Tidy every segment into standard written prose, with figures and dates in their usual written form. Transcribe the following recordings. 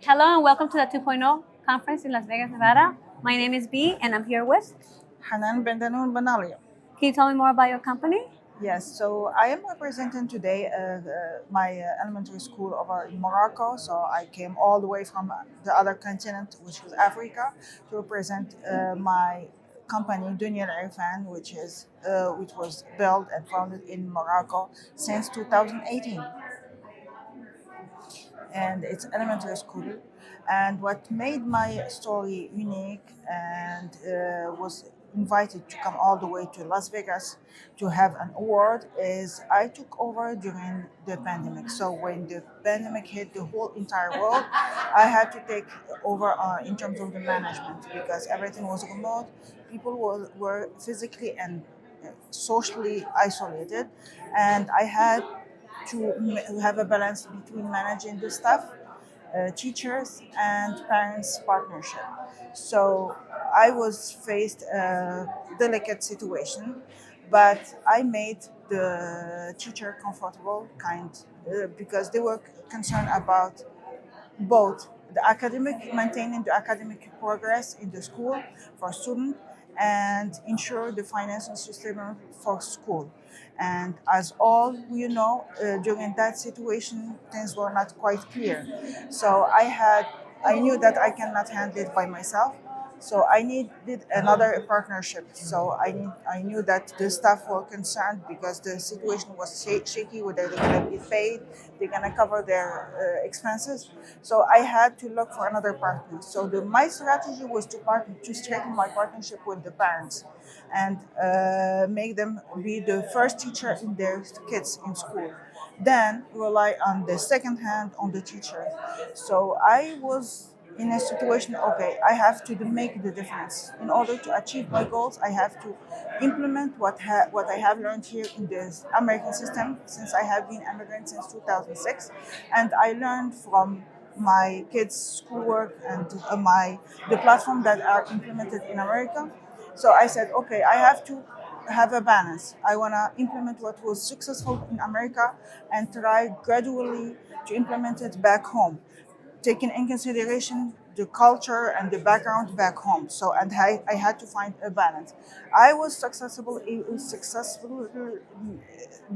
Hello and welcome to the 2.0 conference in Las Vegas, Nevada. My name is B and I'm here with. Hanane Benalia. Can you tell me more about your company? Yes, so I am representing today my elementary school over in Morocco. So I came all the way from the other continent, which is Africa, to represent my company Dounia Al Airfane, which was built and founded in Morocco since 2018. And it's elementary school. And what made my story unique and was invited to come all the way to Las Vegas to have an award is I took over during the pandemic. So when the pandemic hit the whole entire world, I had to take over in terms of the management because everything was remote. People were physically and socially isolated, and I had to have a balance between managing the staff, teachers, and parents' partnership. So I was faced a delicate situation, but I made the teacher comfortable, because they were concerned about both the academic, maintaining the academic progress in the school for students and ensure the financial system for school. And as all you know, during that situation, things were not quite clear. So I knew that I cannot handle it by myself. So I needed another partnership. So I knew that the staff were concerned because the situation was shaky, whether they're going to be paid, they're going to cover their expenses. So I had to look for another partner. So my strategy was to strengthen my partnership with the parents and make them be the first teacher in their kids in school. Then rely on the second hand on the teacher. So I was in a situation, okay, I have to make the difference. In order to achieve my goals, I have to implement what I have learned here in this American system since I have been immigrant since 2006. And I learned from my kids' schoolwork and the platform that are implemented in America. So I said, okay, I have to have a balance. I want to implement what was successful in America and try gradually to implement it back home, taking in consideration the culture and the background back home. So, and I had to find a balance. I was successfully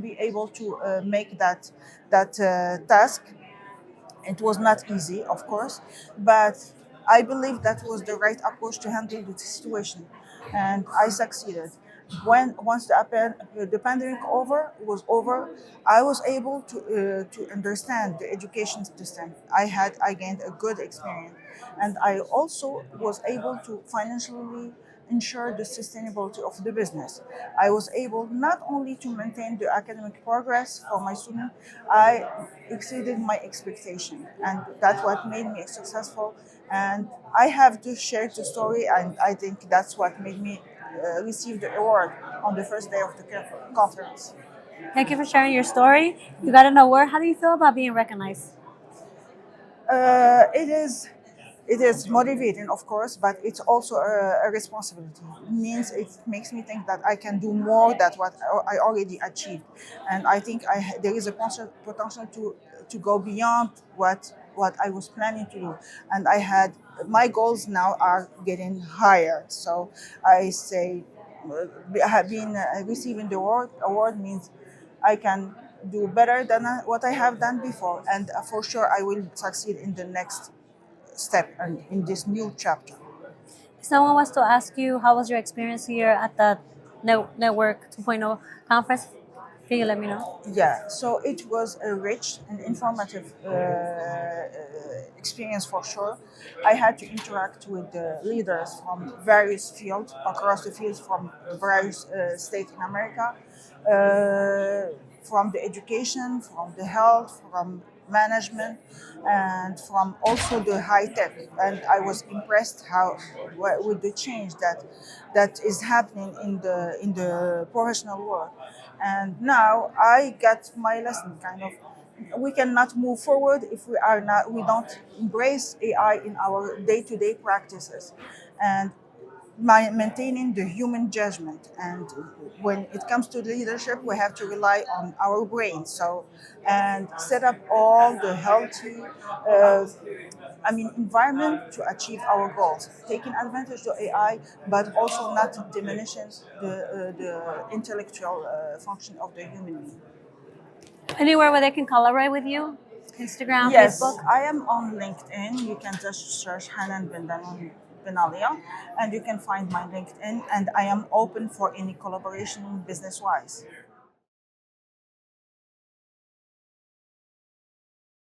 be able to make that task. It was not easy, of course, but I believe that was the right approach to handle the situation, and I succeeded. When once the pandemic was over, I was able to understand the education system. I gained a good experience, and I also was able to financially ensure the sustainability of the business. I was able not only to maintain the academic progress for my students, I exceeded my expectation, and that's what made me successful. And I have to share the story, and I think that's what made me receive the award on the first day of the conference. Thank you for sharing your story. You got an award. How do you feel about being recognized? It is motivating, of course, but it's also a responsibility. It means it makes me think that I can do more than what I already achieved, and I think there is a potential to go beyond what I was planning to do, and my goals now are getting higher. So I say, have been receiving the award means I can do better than what I have done before, and for sure I will succeed in the next step and in this new chapter. Someone wants to ask you, how was your experience here at the Network 2.0 conference? Can you let me know? Yeah, so it was a rich and informative experience for sure. I had to interact with the leaders from various fields, across the fields from various states in America, from the education, from the health, from management, and from also the high tech. And I was impressed with the change that is happening in the professional world. And now I got my lesson, kind of. We cannot move forward if we don't embrace AI in our day-to-day practices. And maintaining the human judgment. And when it comes to leadership, we have to rely on our brain. So, and set up all the healthy, environment to achieve our goals, taking advantage of AI, but also not diminishing the intellectual function of the human being. Anywhere where they can collaborate with you? Instagram, Yes, Facebook? I am on LinkedIn. You can just search Benalia, and you can find my LinkedIn. And I am open for any collaboration business wise.